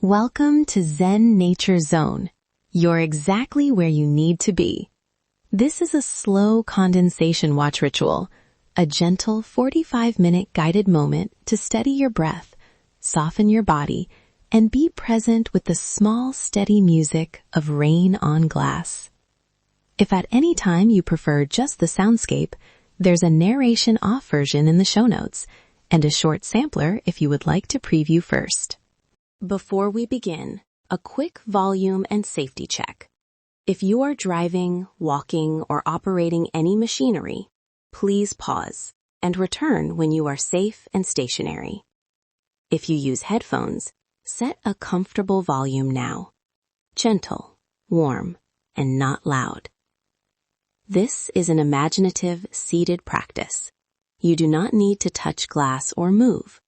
Welcome to Zen Nature Zone. You're exactly where you need to be. This is a slow condensation watch ritual, a gentle 45-minute guided moment to steady your breath, soften your body, and be present with the small, steady music of rain on glass. If at any time you prefer just the soundscape, there's a narration off version in the show notes, and a short sampler if you would like to preview first. Before we begin, a quick volume and safety check. If you are driving, walking, or operating any machinery, please pause and return when you are safe and stationary. If you use headphones, set a comfortable volume now. Gentle, warm, and not loud. This is an imaginative, seated practice. You do not need to touch glass or move.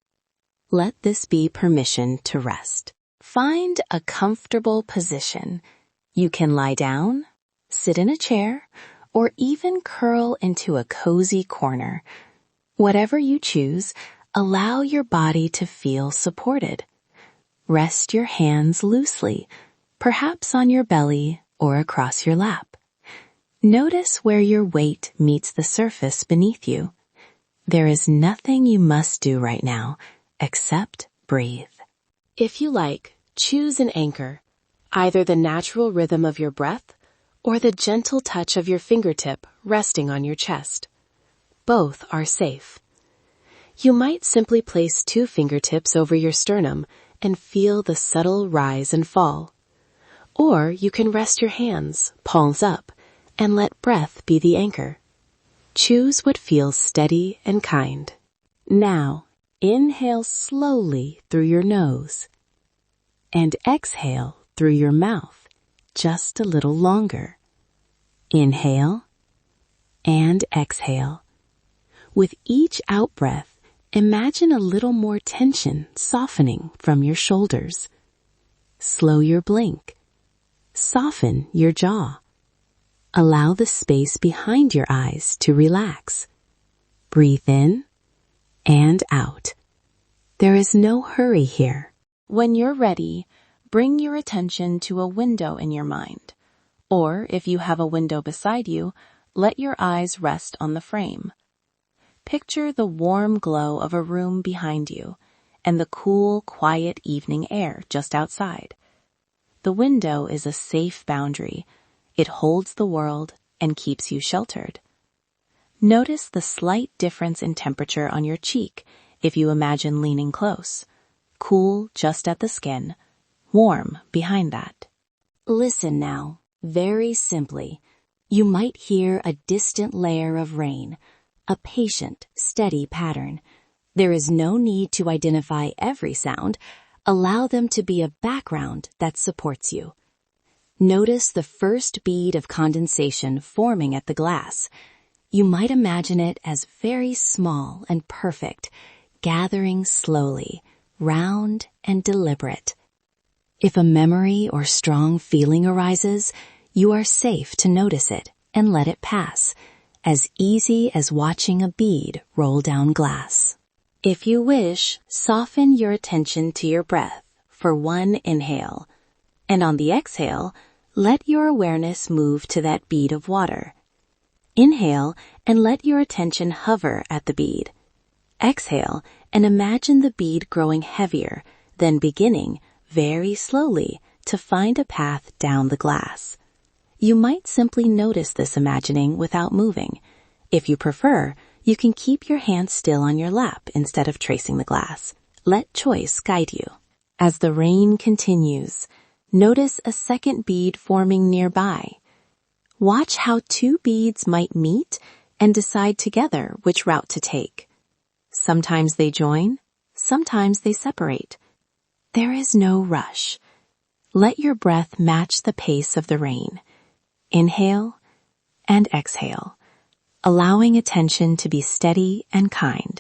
Let this be permission to rest. Find a comfortable position. You can lie down, sit in a chair, or even curl into a cozy corner. Whatever you choose, allow your body to feel supported. Rest your hands loosely, perhaps on your belly or across your lap. Notice where your weight meets the surface beneath you. There is nothing you must do right now except breathe. If you like, choose an anchor, either the natural rhythm of your breath or the gentle touch of your fingertip resting on your chest. Both are safe. You might simply place 2 fingertips over your sternum and feel the subtle rise and fall. Or you can rest your hands, palms up, and let breath be the anchor. Choose what feels steady and kind. Now, inhale slowly through your nose and exhale through your mouth just a little longer. Inhale and exhale. With each out-breath, imagine a little more tension softening from your shoulders. Slow your blink. Soften your jaw. Allow the space behind your eyes to relax. Breathe in and out. There is no hurry here. When you're ready, bring your attention to a window in your mind. Or if you have a window beside you, let your eyes rest on the frame. Picture the warm glow of a room behind you and the cool, quiet evening air just outside. The window is a safe boundary. It holds the world and keeps you sheltered. Notice the slight difference in temperature on your cheek if you imagine leaning close. Cool just at the skin, warm behind that. Listen now, very simply. You might hear a distant layer of rain, a patient, steady pattern. There is no need to identify every sound. Allow them to be a background that supports you. Notice the first bead of condensation forming at the glass. You might imagine it as very small and perfect, gathering slowly, round and deliberate. If a memory or strong feeling arises, you are safe to notice it and let it pass, as easy as watching a bead roll down glass. If you wish, soften your attention to your breath for one inhale, and on the exhale, let your awareness move to that bead of water. Inhale and let your attention hover at the bead. Exhale and imagine the bead growing heavier, then beginning, very slowly, to find a path down the glass. You might simply notice this imagining without moving. If you prefer, you can keep your hands still on your lap instead of tracing the glass. Let choice guide you. As the rain continues, notice a second bead forming nearby. Watch how 2 beads might meet and decide together which route to take. Sometimes they join, sometimes they separate. There is no rush. Let your breath match the pace of the rain. Inhale and exhale, allowing attention to be steady and kind.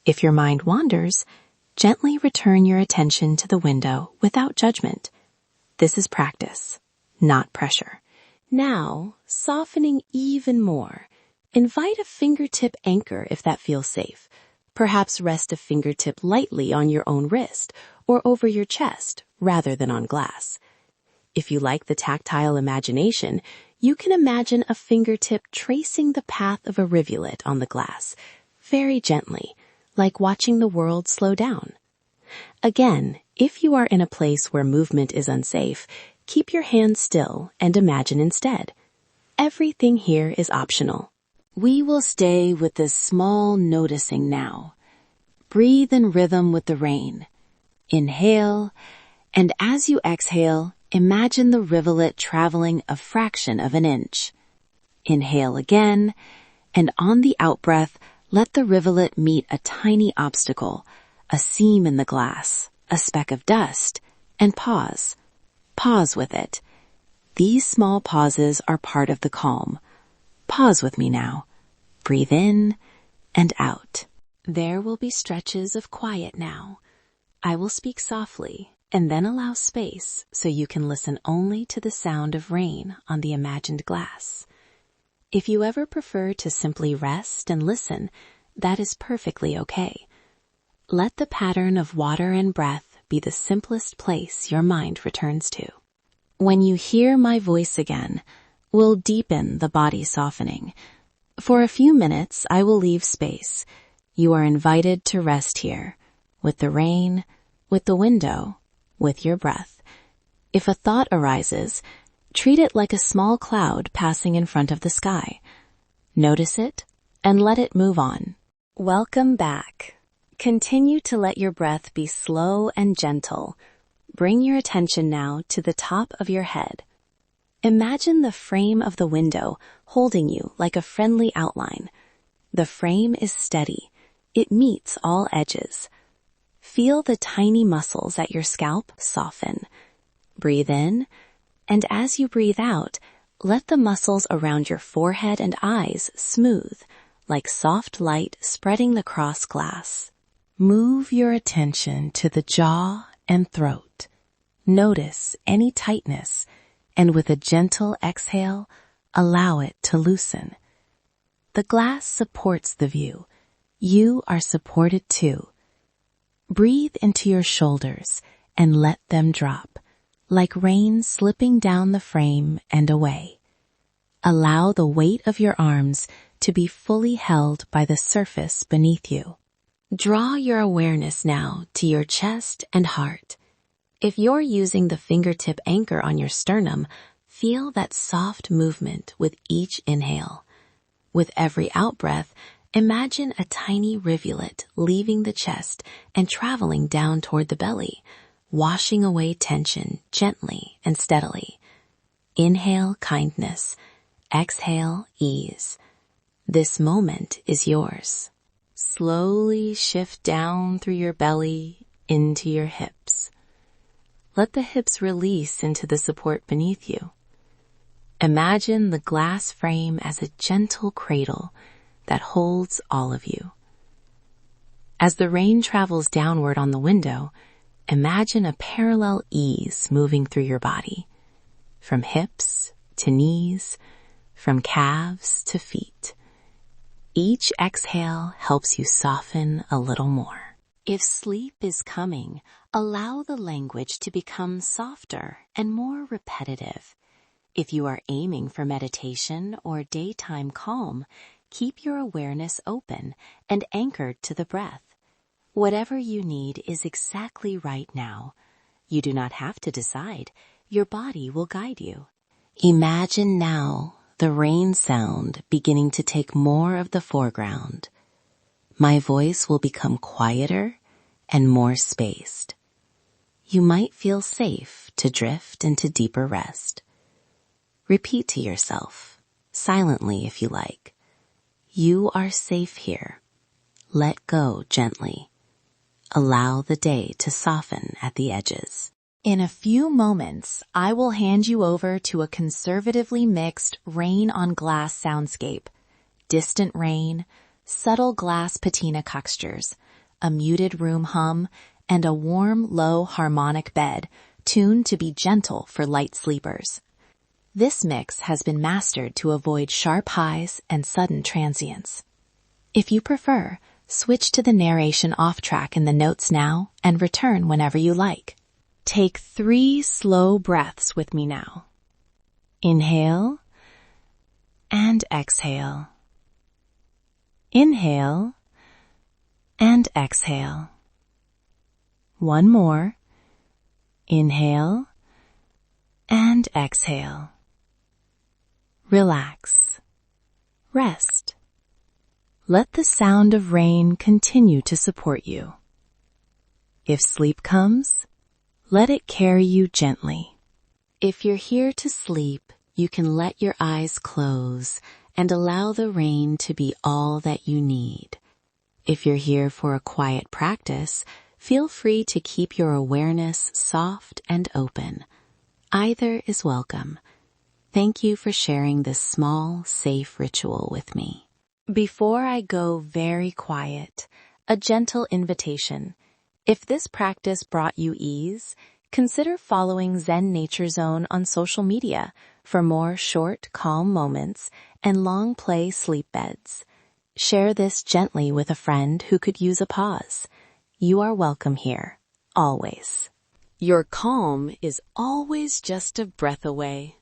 If your mind wanders, gently return your attention to the window without judgment. This is practice, not pressure. Now, softening even more, invite a fingertip anchor if that feels safe. Perhaps rest a fingertip lightly on your own wrist or over your chest, rather than on glass. If you like the tactile imagination, you can imagine a fingertip tracing the path of a rivulet on the glass, very gently, like watching the world slow down. Again, if you are in a place where movement is unsafe, keep your hands still and imagine instead. Everything here is optional. We will stay with this small noticing now. Breathe in rhythm with the rain. Inhale, and as you exhale, imagine the rivulet traveling a fraction of an inch. Inhale again, and on the out-breath, let the rivulet meet a tiny obstacle, a seam in the glass, a speck of dust, and pause. Pause with it. These small pauses are part of the calm. Pause with me now. Breathe in and out. There will be stretches of quiet now. I will speak softly and then allow space so you can listen only to the sound of rain on the imagined glass. If you ever prefer to simply rest and listen, that is perfectly okay. Let the pattern of water and breath be the simplest place your mind returns to. When you hear my voice again, we'll deepen the body softening. For a few minutes, I will leave space. You are invited to rest here, with the rain, with the window, with your breath. If a thought arises, treat it like a small cloud passing in front of the sky. Notice it and let it move on. Welcome back. Continue to let your breath be slow and gentle. Bring your attention now to the top of your head. Imagine the frame of the window holding you like a friendly outline. The frame is steady. It meets all edges. Feel the tiny muscles at your scalp soften. Breathe in, and as you breathe out, let the muscles around your forehead and eyes smooth, like soft light spreading across glass. Move your attention to the jaw and throat. Notice any tightness, and with a gentle exhale, allow it to loosen. The glass supports the view. You are supported too. Breathe into your shoulders and let them drop, like rain slipping down the frame and away. Allow the weight of your arms to be fully held by the surface beneath you. Draw your awareness now to your chest and heart. If you're using the fingertip anchor on your sternum, feel that soft movement with each inhale. With every out-breath, imagine a tiny rivulet leaving the chest and traveling down toward the belly, washing away tension gently and steadily. Inhale kindness, exhale ease. This moment is yours. Slowly shift down through your belly into your hips. Let the hips release into the support beneath you. Imagine the glass frame as a gentle cradle that holds all of you. As the rain travels downward on the window, imagine a parallel ease moving through your body, from hips to knees, from calves to feet. Each exhale helps you soften a little more. If sleep is coming, allow the language to become softer and more repetitive. If you are aiming for meditation or daytime calm, keep your awareness open and anchored to the breath. Whatever you need is exactly right now. You do not have to decide. Your body will guide you. Imagine now the rain sound beginning to take more of the foreground. My voice will become quieter and more spaced. You might feel safe to drift into deeper rest. Repeat to yourself, silently if you like. You are safe here. Let go gently. Allow the day to soften at the edges. In a few moments, I will hand you over to a conservatively mixed rain on glass soundscape. Distant rain, subtle glass patina textures, a muted room hum, and a warm, low harmonic bed, tuned to be gentle for light sleepers. This mix has been mastered to avoid sharp highs and sudden transients. If you prefer, switch to the narration off track in the notes now and return whenever you like. Take 3 slow breaths with me now. Inhale and exhale. Inhale and exhale. One more. Inhale and exhale. Relax. Rest. Let the sound of rain continue to support you. If sleep comes, let it carry you gently. If you're here to sleep, you can let your eyes close and allow the rain to be all that you need. If you're here for a quiet practice, feel free to keep your awareness soft and open. Either is welcome. Thank you for sharing this small, safe ritual with me. Before I go very quiet, a gentle invitation. If this practice brought you ease, consider following Zen Nature Zone on social media for more short, calm moments and long play sleep beds. Share this gently with a friend who could use a pause. You are welcome here, always. Your calm is always just a breath away.